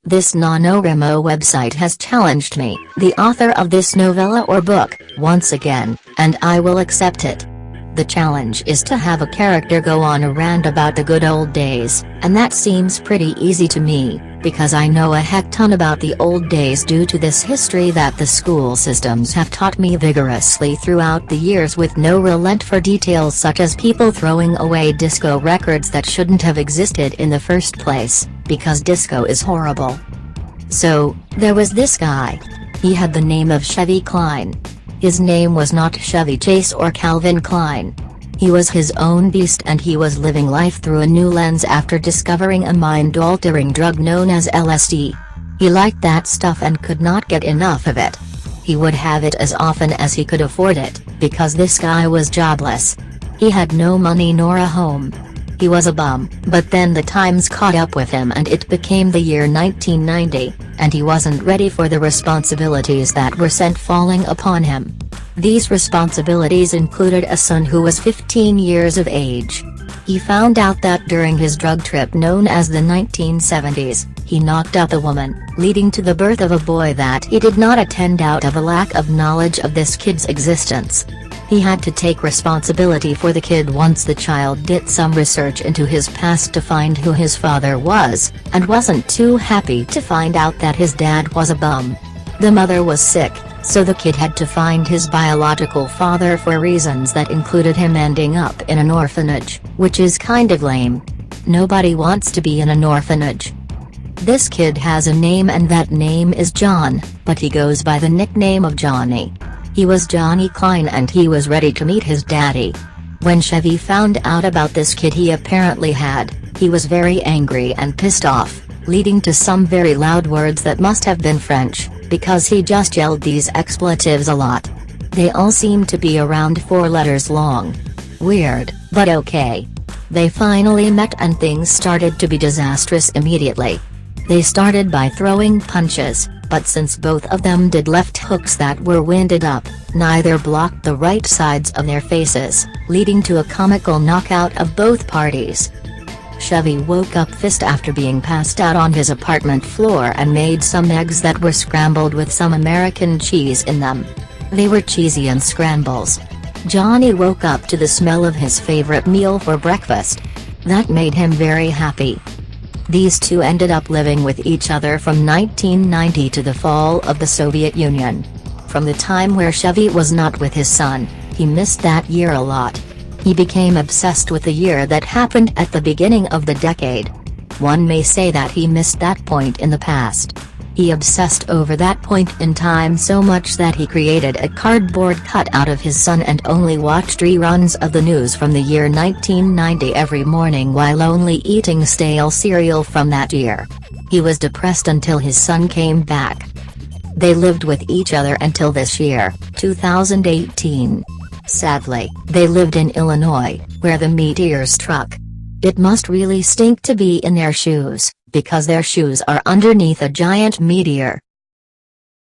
This NaNoWriMo website has challenged me, the author of this novella or book, once again, and I will accept it. The challenge is to have a character go on a rant about the good old days, and that seems pretty easy to me, because I know a heck ton about the old days due to this history that the school systems have taught me vigorously throughout the years with no relent for details such as people throwing away disco records that shouldn't have existed in the first place, because disco is horrible. So, there was this guy. He had the name of Chevy Klein. His name was not Chevy Chase or Calvin Klein. He was his own beast and he was living life through a new lens after discovering a mind-altering drug known as LSD. He liked that stuff and could not get enough of it. He would have it as often as he could afford it, because this guy was jobless. He had no money nor a home. He was a bum, but then the times caught up with him and it became the year 1990, and he wasn't ready for the responsibilities that were sent falling upon him. These responsibilities included a son who was 15 years of age. He found out that during his drug trip known as the 1970s, he knocked up a woman, leading to the birth of a boy that he did not attend out of a lack of knowledge of this kid's existence. He had to take responsibility for the kid once the child did some research into his past to find who his father was, and wasn't too happy to find out that his dad was a bum. The mother was sick, so the kid had to find his biological father for reasons that included him ending up in an orphanage, which is kind of lame. Nobody wants to be in an orphanage. This kid has a name and that name is John, but he goes by the nickname of Johnny. He was Johnny Klein and he was ready to meet his daddy. When Chevy found out about this kid he apparently had, he was very angry and pissed off, leading to some very loud words that must have been French, because he just yelled these expletives a lot. They all seemed to be around 4 letters long. Weird, but okay. They finally met and things started to be disastrous immediately. They started by throwing punches, but since both of them did left hooks that were winded up, neither blocked the right sides of their faces, leading to a comical knockout of both parties. Chevy woke up pissed after being passed out on his apartment floor and made some eggs that were scrambled with some American cheese in them. They were cheesy and scrambles. Johnny woke up to the smell of his favorite meal for breakfast. That made him very happy. These two ended up living with each other from 1990 to the fall of the Soviet Union. From the time where Chevy was not with his son, he missed that year a lot. He became obsessed with the year that happened at the beginning of the decade. One may say that he missed that point in the past. He obsessed over that point in time so much that he created a cardboard cutout of his son and only watched reruns of the news from the year 1990 every morning while only eating stale cereal from that year. He was depressed until his son came back. They lived with each other until this year, 2018. Sadly, they lived in Illinois, where the meteor struck. It must really stink to be in their shoes, because their shoes are underneath a giant meteor.